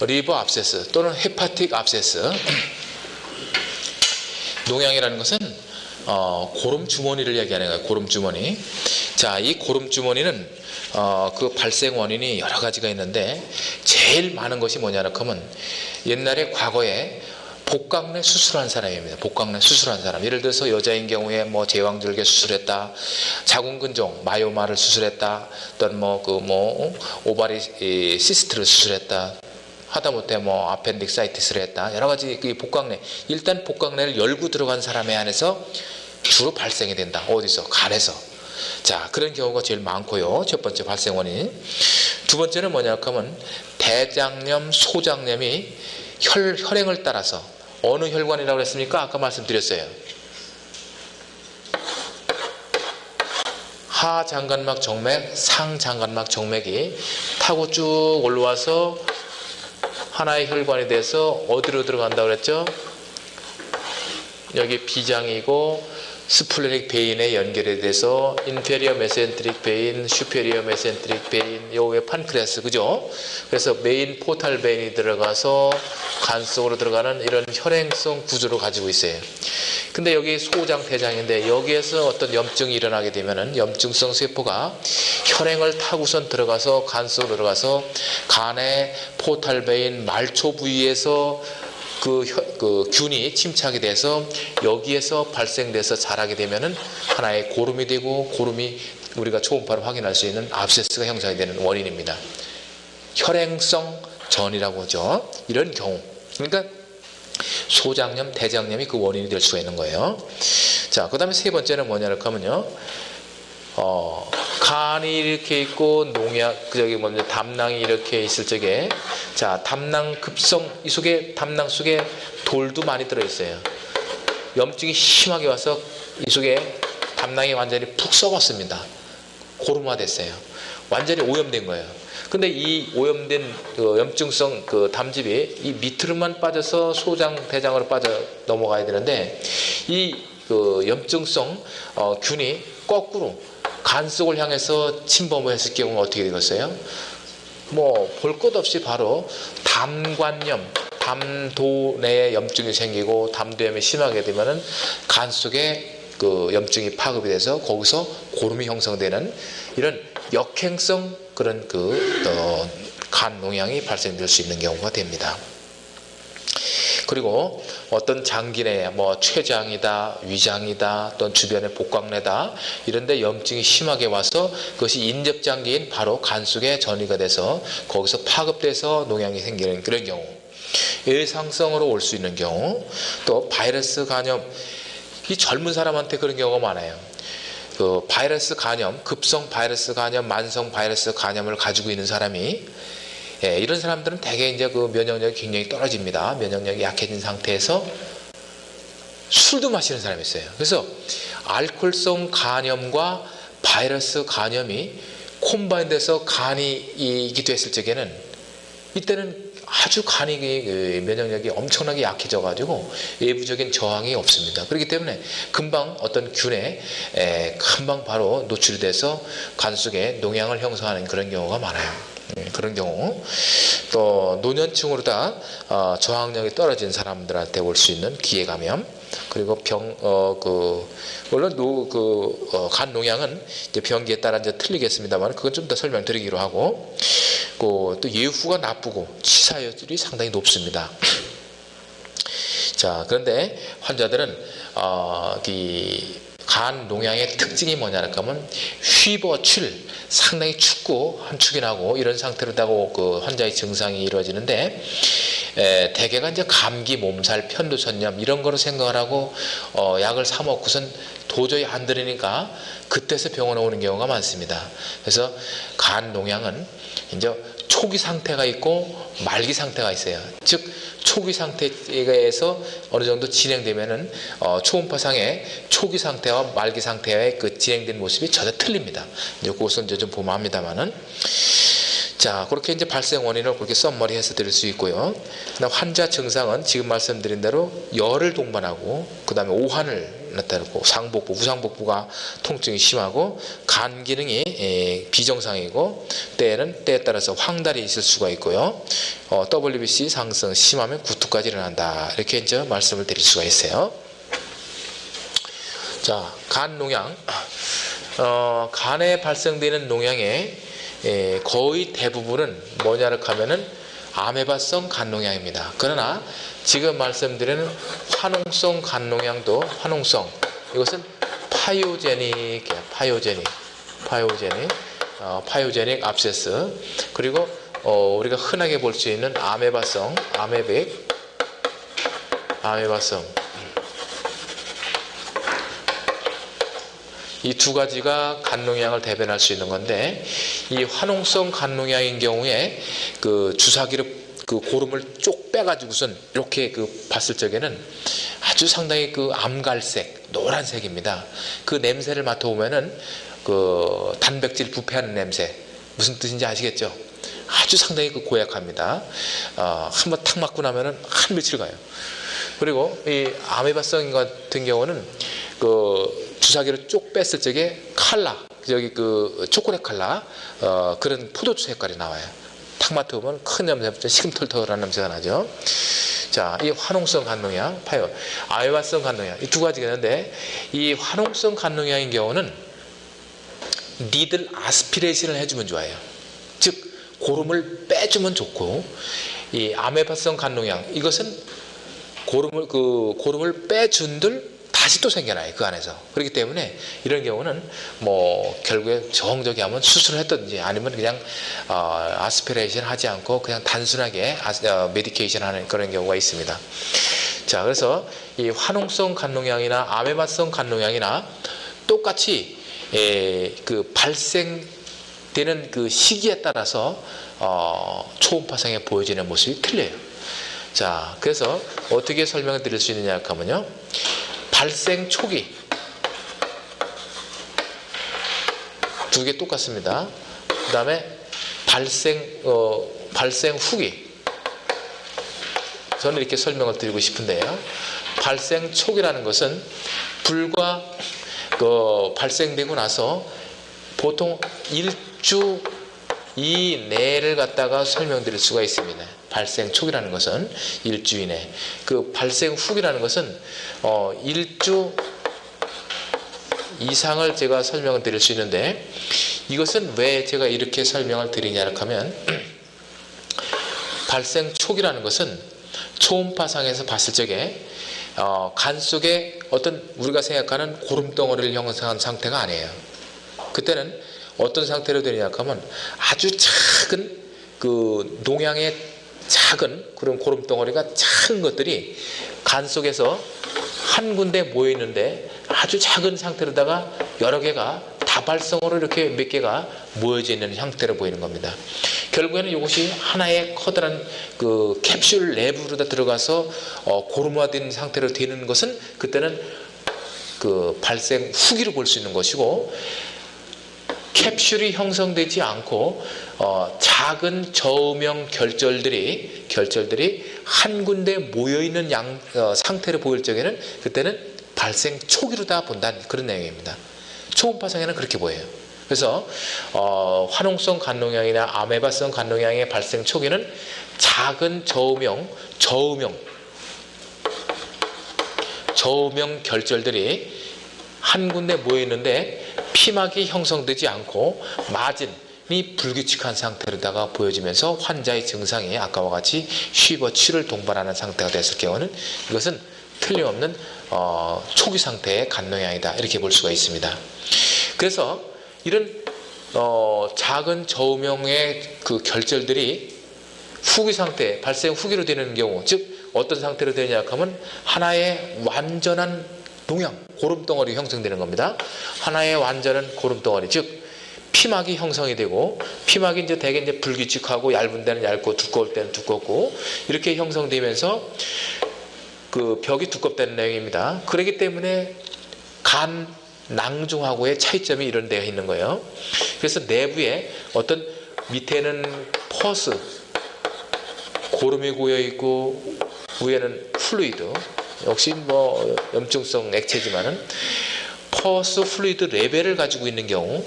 리버 압세스 또는 헤파틱 압세스. 농양이라는 것은 고름 주머니를 얘기하는 거예요. 고름 주머니. 자, 이 고름 주머니는 그 발생 원인이 여러 가지가 있는데 제일 많은 것이 뭐냐고 하면 옛날에 과거에 복강내 수술한 사람입니다. 복강내 수술한 사람. 예를 들어서 여자인 경우에 뭐 제왕절개 수술했다, 자궁근종 마요마를 수술했다, 어떤 오바리 시스트를 수술했다, 하다못해 아펜딕사이티스를 했다. 여러 가지 그 복강내. 일단 복강내를 열고 들어간 사람에 한해서 주로 발생이 된다. 어디서? 간에서. 자, 그런 경우가 제일 많고요. 첫 번째 발생 원인. 두 번째는 뭐냐고 하면 대장염, 소장염이 혈행을 따라서 어느 혈관이라고 했습니까? 아까 말씀드렸어요. 하장관막 정맥, 상장관막 정맥이 타고 쭉 올라와서 하나의 혈관이 돼서 어디로 들어간다고 그랬죠? 여기 비장이고 스플레닉 베인에 연결이 돼서 인페리어 메센트릭 베인, 슈페리어 메센트릭 베인, 요 위에 판크레아스, 그죠? 그래서 메인 포탈 베인이 들어가서 간 속으로 들어가는 이런 혈행성 구조를 가지고 있어요. 근데 여기 소장, 대장인데 여기에서 어떤 염증이 일어나게 되면은 염증성 세포가 혈행을 타고선 들어가서 간 속으로 들어가서 간의 포탈 베인 말초 부위에서 그 균이 침착이 돼서 여기에서 발생돼서 자라게 되면은 하나의 고름이 되고, 고름이 우리가 초음파로 확인할 수 있는 압세스가 형성이 되는 원인입니다. 혈행성 전이라고 하죠. 이런 경우. 그러니까 소장염, 대장염이 그 원인이 될 수가 있는 거예요. 자, 그 다음에 세 번째는 뭐냐고 하면요. 간이 이렇게 있고 담낭이 이렇게 있을 적에, 자, 담낭 급성, 담낭 속에 돌도 많이 들어있어요. 염증이 심하게 와서 이 속에 담낭이 완전히 푹 썩었습니다. 고름화됐어요. 완전히 오염된 거예요. 근데 이 오염된 염증성 담즙이 이 밑으로만 빠져서 소장, 대장으로 빠져 넘어가야 되는데, 이 염증성 균이 거꾸로 간 속을 향해서 침범을 했을 경우는 어떻게 되겠어요? 볼 것 없이 바로 담관염, 담도 내에 염증이 생기고 담도염이 심하게 되면은 간 속에 염증이 파급이 돼서 거기서 고름이 형성되는 이런 역행성 그런 간 농양이 발생될 수 있는 경우가 됩니다. 그리고 어떤 장기 내에 췌장이다, 위장이다, 또는 주변의 복강내다 이런데 염증이 심하게 와서 그것이 인접장기인 바로 간 속에 전이가 돼서 거기서 파급돼서 농양이 생기는 그런 경우, 외상성으로 올 수 있는 경우, 또 바이러스 간염, 이 젊은 사람한테 그런 경우가 많아요. 바이러스 간염, 급성 바이러스 간염, 만성 바이러스 간염을 가지고 있는 사람이, 이런 사람들은 대개 이제 면역력이 굉장히 떨어집니다. 면역력이 약해진 상태에서 술도 마시는 사람이 있어요. 그래서 알코올성 간염과 바이러스 간염이 콤바인돼서 간이 됐을 적에는, 이때는 아주 간이 면역력이 엄청나게 약해져 가지고 외부적인 저항이 없습니다. 그렇기 때문에 금방 어떤 균에 금방 바로 노출이 돼서 간 속에 농양을 형성하는 그런 경우가 많아요. 그런 경우, 또 노년층으로 다 저항력이 떨어진 사람들한테 올 수 있는 기회감염, 그리고 물론 간 농양은 이제 병기에 따라 이제 틀리겠습니다만 그건 좀 더 설명드리기로 하고, 또 예후가 나쁘고 치사율이 상당히 높습니다. 자, 그런데 환자들은 간 농양의 특징이 뭐냐고 하면 휘버출, 상당히 춥고 한축이나고 이런 상태로다고 환자의 증상이 이루어지는데, 대개가 이제 감기, 몸살, 편도선염 이런 거로 생각을 하고 약을 사 먹고선 도저히 안 들으니까 그때서 병원에 오는 경우가 많습니다. 그래서 간 농양은 이제 초기 상태가 있고 말기 상태가 있어요. 즉 초기 상태에서 어느 정도 진행되면은 초음파상의 초기 상태와 말기 상태의 진행된 모습이 전혀 틀립니다. 이제 그것은 이제 좀 보면 합니다만은, 자, 그렇게 이제 발생 원인을 그렇게 썸머리해서 드릴 수 있고요. 그다음 환자 증상은 지금 말씀드린 대로 열을 동반하고, 그다음에 오한을 나타내고, 상복부, 우상복부가 통증이 심하고, 간 기능이 비정상이고, 때에 따라서 황달이 있을 수가 있고요. WBC 상승 심하면 구토까지 일어난다. 이렇게 이제 말씀을 드릴 수가 있어요. 자, 간 농양. 간에 발생되는 농양의 거의 대부분은 뭐냐를 하면은 아메바성 간농양입니다. 그러나 지금 말씀드리는 화농성 간농양도 화농성, 이것은 파이오제닉 압세스, 그리고 우리가 흔하게 볼 수 있는 아메바성 이 두 가지가 간농양을 대변할 수 있는 건데, 이 화농성 간농양인 경우에 그 주사기로 그 고름을 쪽 빼가지고선 이렇게 그 봤을 적에는 아주 상당히 그 암갈색, 노란색입니다. 그 냄새를 맡아보면은 그 단백질 부패하는 냄새, 무슨 뜻인지 아시겠죠? 아주 상당히 그 고약합니다. 한번 탁 맞고 나면은 한 며칠 가요. 그리고 이 아메바성 같은 경우는 그 주사기로 쭉 뺐을 적에 칼라, 저기 그 초콜릿 칼라, 그런 포도주 색깔이 나와요. 탁 맡아보면 큰 냄새부터 시금털털한 냄새가 나죠. 자, 이 화농성 간농양, 아메바성 간농양, 이 두 가지가 있는데, 이 화농성 간농양인 경우는 니들 아스피레이션을 해주면 좋아요. 즉 고름을 빼주면 좋고, 이 아메바성 간농양, 이것은 고름을 빼준들 다시 또 생겨나요, 그 안에서. 그렇기 때문에 이런 경우는 뭐 결국에 정적이 하면 수술을 했든지, 아니면 그냥 아스피레이션 하지 않고 그냥 단순하게 메디케이션 하는 그런 경우가 있습니다. 자, 그래서 이 화농성 간농양이나 아메바성 간농양이나 똑같이 그 발생되는 그 시기에 따라서 초음파상에 보여지는 모습이 틀려요. 자, 그래서 어떻게 설명을 드릴 수 있느냐 하면요, 발생 초기 두 개 똑같습니다. 그 다음에 발생 후기, 저는 이렇게 설명을 드리고 싶은데요, 발생 초기라는 것은 불과 발생되고 나서 보통 일주 이내를 갖다가 설명드릴 수가 있습니다. 발생 초기라는 것은 일주 이내, 그 발생 후기라는 것은 일주 이상을 제가 설명을 드릴 수 있는데, 이것은 왜 제가 이렇게 설명을 드리냐 하면, 발생 초기라는 것은 초음파상에서 봤을 적에 간 속에 어떤 우리가 생각하는 고름덩어리를 형성한 상태가 아니에요. 그때는 어떤 상태로 되느냐 하면 아주 작은 그 농양의 작은 그런 고름덩어리가 작은 것들이 간 속에서 한 군데 모여 있는데, 아주 작은 상태로다가 여러 개가 다발성으로 이렇게 몇 개가 모여져 있는 형태로 보이는 겁니다. 결국에는 이것이 하나의 커다란 그 캡슐 내부로 들어가서 고름화된 상태로 되는 것은 그때는 그 발생 후기로 볼 수 있는 것이고, 캡슐이 형성되지 않고 작은 저음형 결절들이 한 군데 모여있는 상태로 보일 적에는 그때는 발생 초기로 다 본다는 그런 내용입니다. 초음파상에는 그렇게 보여요. 그래서 화농성 간농양이나 아메바성 간농양의 발생 초기는 작은 저음형 결절들이 한 군데 모여있는데 피막이 형성되지 않고 마진이 불규칙한 상태로다가 보여지면서 환자의 증상이 아까와 같이 쉬버 치를 동반하는 상태가 됐을 경우는 이것은 틀림없는 초기 상태의 간농양이다, 이렇게 볼 수가 있습니다. 그래서 이런 작은 저음형의 그 결절들이 후기 상태, 발생 후기로 되는 경우, 즉 어떤 상태로 되느냐 하면 하나의 완전한 농양, 고름덩어리 형성되는 겁니다. 하나의 완전한 고름덩어리, 즉 피막이 형성이 되고, 피막이 이제 대개 이제 불규칙하고 얇은 데는 얇고 두꺼울 때는 두껍고 이렇게 형성되면서 그 벽이 두껍다는 내용입니다. 그렇기 때문에 간 낭중하고의 차이점이 이런 데가 있는 거예요. 그래서 내부에 어떤 밑에는 퍼스, 고름이 고여 있고 위에는 플루이드, 역시 뭐 염증성 액체지만은 퍼스 플루이드 레벨을 가지고 있는 경우,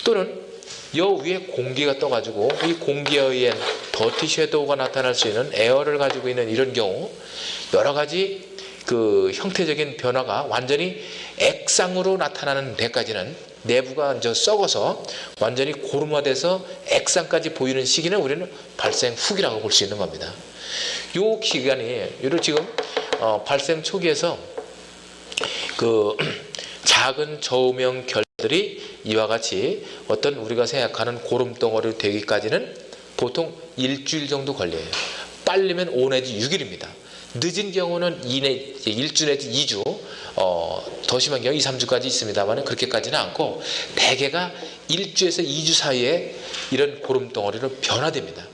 또는 여 위에 공기가 떠가지고 이 공기에 의한 더티 섀도우가 나타날 수 있는 에어를 가지고 있는 이런 경우, 여러 가지 그 형태적인 변화가 완전히 액상으로 나타나는 데까지는, 내부가 이제 썩어서 완전히 고름화돼서 액상까지 보이는 시기는 우리는 발생 후기라고 볼 수 있는 겁니다. 요 기간이, 요를 지금 발생 초기에서 그 작은 저음형 결들이 이와 같이 어떤 우리가 생각하는 고름덩어리 되기까지는 보통 일주일 정도 걸려요. 빠르면 5 내지 6일입니다. 늦은 경우는 1주 내지 2주, 더 심한 경우 2, 3주까지 있습니다만 그렇게까지는 않고, 대개가 1주에서 2주 사이에 이런 고름덩어리로 변화됩니다.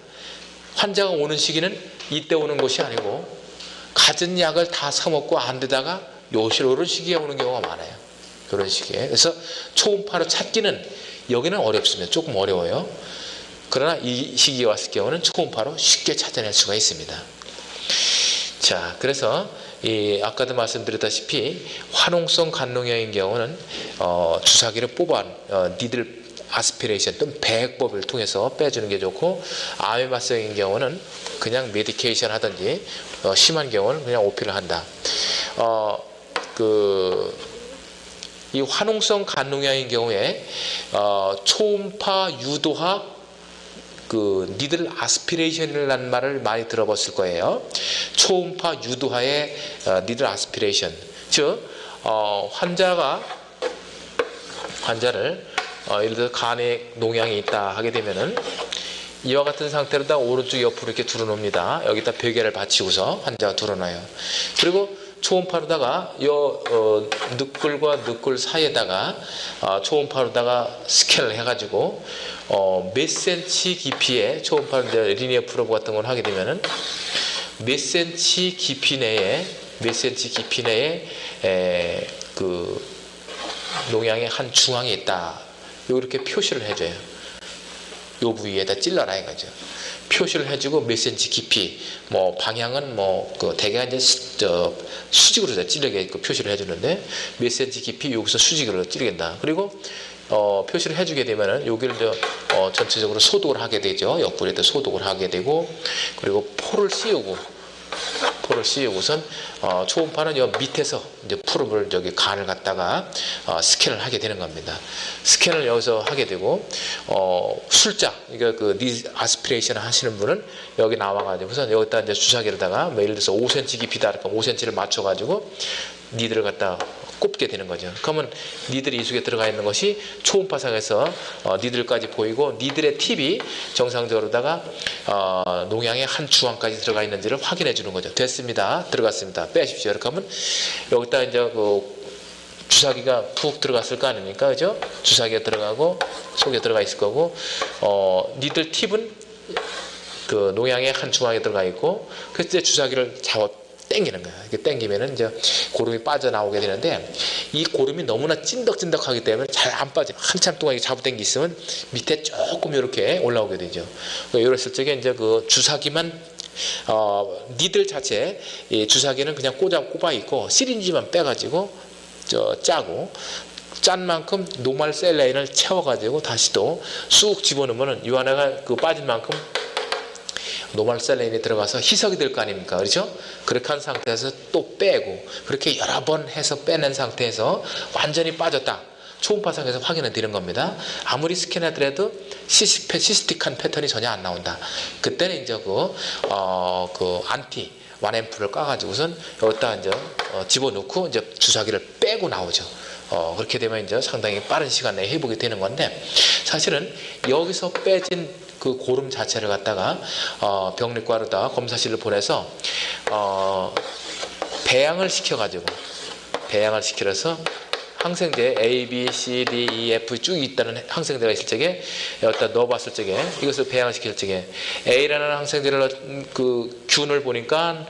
환자가 오는 시기는 이때 오는 것이 아니고 갖은 약을 다 사먹고 안 되다가 요런 시기에 오는 경우가 많아요. 그런 시기에. 그래서 초음파로 찾기는 여기는 어렵습니다. 조금 어려워요. 그러나 이 시기에 왔을 경우는 초음파로 쉽게 찾아낼 수가 있습니다. 자, 그래서 아까도 말씀드렸다시피 화농성 간농약인 경우는 주사기를 뽑아 니들 아스피레이션 또는 배액법을 통해서 빼주는 게 좋고, 암에마성인 경우는 그냥 메디케이션 하든지, 심한 경우는 그냥 오피를 한다. 이 화농성 간농약인 경우에 초음파 유도화 니들 아스피레이션이라는 말을 많이 들어봤을 거예요. 초음파 유도화의 니들 아스피레이션, 즉 환자를 예를 들어 간에 농양이 있다 하게 되면은 이와 같은 상태로다 오른쪽 옆으로 이렇게 두어놓습니다. 여기다 베개를 받치고서 환자가 두어놔요. 그리고 초음파로다가 늑골과 늑골 사이에다가 초음파로다가 스캔을 해가지고 몇 센치 깊이의 초음파로 리니어 프로브 같은 걸 하게 되면은 몇 센치 깊이 내에 그 농양의 한 중앙이 있다. 이렇게 표시를 해줘요. 요 부위에다 찔러라 이거죠. 표시를 해주고 몇 센치 깊이, 뭐 방향은 대개가 이제 수직으로 찌르게 표시를 해주는데, 몇 센치 깊이 여기서 수직으로 찌르겠다. 그리고 표시를 해주게 되면은 여기를 전체적으로 소독을 하게 되죠. 옆구리에도 소독을 하게 되고, 그리고 포를 씌우고선 초음파는 요 밑에서 이제 프로브를 간을 갖다가 스캔을 하게 되는 겁니다. 스캔을 여기서 하게 되고, 술짝, 그러니까 니 아스피레이션 하시는 분은 여기 나와가지고선 여기다 이제 주사기로다가 예를 들어서 5cm 깊이다, 그러니까 5cm를 맞춰가지고 니들을 갖다 꼽게 되는 거죠. 그러면 니들이 이 속에 들어가 있는 것이 초음파상에서 니들까지 보이고, 니들의 팁이 정상적으로다가 농양의 한 주황까지 들어가 있는지를 확인해 주는 거죠. 됐습니다. 들어갔습니다. 빼십시오. 이렇게 하면 여기다 이제 주사기가 푹 들어갔을 거 아닙니까? 그죠? 주사기가 들어가고 속에 들어가 있을 거고, 니들 팁은 농양의 한 주황에 들어가 있고, 그래서 이제 주사기를 잡아 당기는 거야. 이렇게 당기면은 이제 고름이 빠져나오게 되는데, 이 고름이 너무나 찐덕찐덕하기 때문에 잘 안 빠져요. 한참 동안 잡아 당기 있으면 밑에 조금 이렇게 올라오게 되죠. 이랬을 적에 이제 주사기만 니들 자체, 이 주사기는 그냥 꼽아 있고 시린지만 빼가지고 짜고, 짠 만큼 노말 셀라인을 채워가지고 다시 또 쑥 집어넣으면은 이 안에가 빠진 만큼 노말 셀레인이 들어가서 희석이 될 거 아닙니까? 그렇죠? 그렇게 한 상태에서 또 빼고, 그렇게 여러 번 해서 빼낸 상태에서 완전히 빠졌다. 초음파상에서 확인을 드리는 겁니다. 아무리 스캔하더라도 시스틱한 패턴이 전혀 안 나온다. 그때는 이제 안티 1앰프를 까가지고선 여기다 이제 집어넣고 이제 주사기를 빼고 나오죠. 그렇게 되면 이제 상당히 빠른 시간 내에 회복이 되는 건데, 사실은 여기서 빼진 고름 자체를 갖다가 병리과로다 검사실을 보내서 배양을 시켜서 항생제 A, B, C, D, E, F 쭉 있다는 항생제가 있을 적에 여기다 넣어봤을 적에, 이것을 배양을 시킬 적에 A라는 항생제를 균을 보니까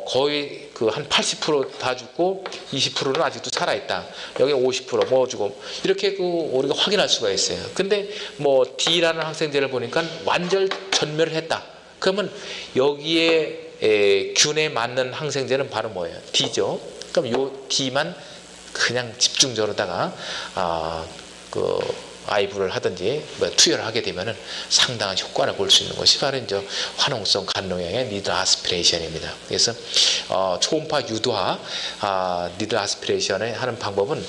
거의 그 한 80%다 죽고 20%는 아직도 살아있다. 여기 50%뭐 주고 이렇게 그 우리가 확인할 수가 있어요. 근데 뭐 D라는 항생제를 보니까 완전 전멸을 했다. 그러면 여기에 균에 맞는 항생제는 바로 뭐예요? D죠. 그럼 요 D만 그냥 집중적으로다가 그 아이브를 하든지 뭐 투여를 하게 되면은 상당한 효과를 볼 수 있는 것이 바로 이제 화농성 간농약의 니들 아스피레이션입니다. 그래서 초음파 유도화 니들 아스피레이션을 하는 방법은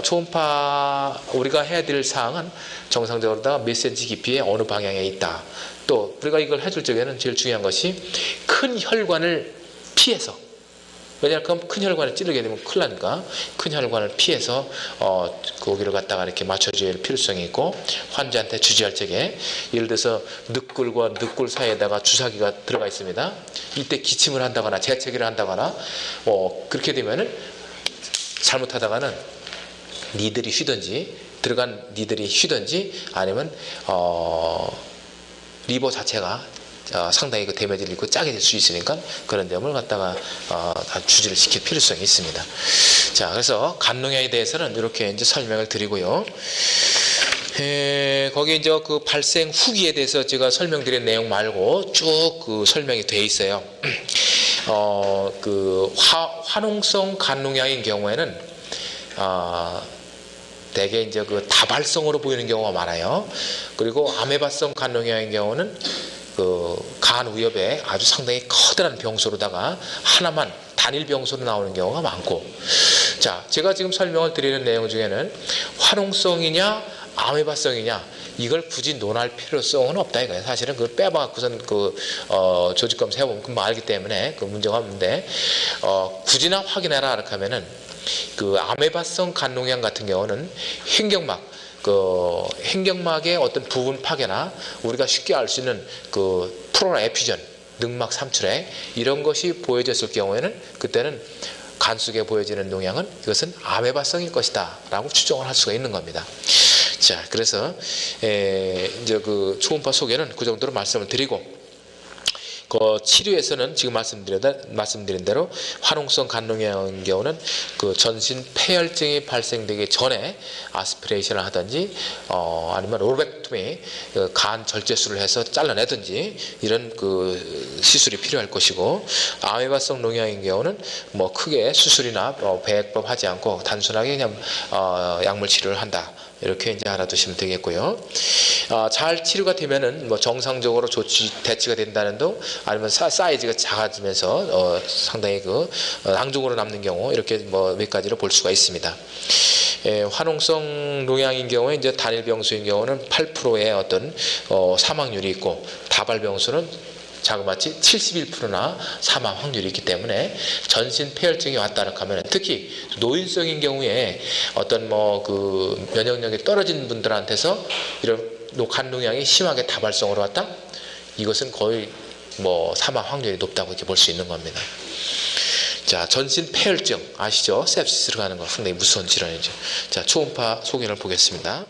초음파 우리가 해야 될 사항은 정상적으로다가 몇 센치 깊이에 어느 방향에 있다. 또 우리가 이걸 해줄 적에는 제일 중요한 것이 큰 혈관을 피해서, 왜냐하면 큰 혈관을 찌르게 되면 큰일 나니까 큰 혈관을 피해서 거기를 갖다가 이렇게 맞춰줘야 할 필요성이 있고, 환자한테 주지할 적에 예를 들어서 늑골과 늑골 사이에다가 주사기가 들어가 있습니다. 이때 기침을 한다거나 재채기를 한다거나 그렇게 되면은 잘못하다가는 니들이 휘든지 들어간 니들이 휘든지 아니면 리버 자체가 상당히 그 데미지를 입고 짜게 될 수 있으니까 그런 점을 갖다가 주지를 시킬 필요성이 있습니다. 자, 그래서 간농약에 대해서는 이렇게 이제 설명을 드리고요. 거기 이제 그 발생 후기에 대해서 제가 설명드린 내용 말고 쭉 그 설명이 돼 있어요. 그 화농성 간농약인 경우에는 대개 이제 그 다발성으로 보이는 경우가 많아요. 그리고 아메바성 간농약인 경우는 그 간 위협에 아주 상당히 커다란 병소로다가 하나만 단일 병소로 나오는 경우가 많고, 자, 제가 지금 설명을 드리는 내용 중에는 화농성이냐 아메바성이냐 이걸 굳이 논할 필요성은 없다 이거예요. 사실은 그걸 빼봐갖고선 그 조직검사 해보면 금방 알기 때문에 그 문제가 없는데, 굳이나 확인해라 이렇게 하면은 그 아메바성 간농약 같은 경우는 횡격막의 어떤 부분 파괴나 우리가 쉽게 알 수 있는 그 프로나 에피전, 늑막 삼출액 이런 것이 보여졌을 경우에는 그때는 간 속에 보여지는 농약은 이것은 아메바성일 것이다 라고 추정을 할 수가 있는 겁니다. 자, 그래서 이제 그 초음파 소개는 그 정도로 말씀을 드리고, 그 치료에서는 지금 말씀드린 대로 화농성 간농약의 경우는 그 전신 폐혈증이 발생되기 전에 아스피레이션을 하든지 아니면 로백토미 간 절제술을 해서 잘라내든지 이런 그 시술이 필요할 것이고, 아메바성 농약인 경우는 뭐 크게 수술이나 배액법 하지 않고 단순하게 그냥 약물 치료를 한다. 이렇게 이제 알아두시면 되겠고요. 잘 치료가 되면은 뭐 정상적으로 대치가 된다는도, 아니면 사이즈가 작아지면서 상당히 그 낭중으로 남는 경우, 이렇게 뭐 몇 가지로 볼 수가 있습니다. 화농성 농약인 경우에 이제 단일 병수인 경우는 8%의 어떤 사망률이 있고, 다발 병수는 자그마치 71%나 사망 확률이 있기 때문에 전신 폐혈증이 왔다고 하면, 특히 노인성인 경우에 어떤 뭐 그 면역력이 떨어진 분들한테서 이런 간농약이 심하게 다발성으로 왔다? 이것은 거의 뭐 사망 확률이 높다고 이렇게 볼 수 있는 겁니다. 자, 전신 폐혈증 아시죠? sepsis로 가는 거 상당히 무서운 질환이죠. 자, 초음파 소견을 보겠습니다.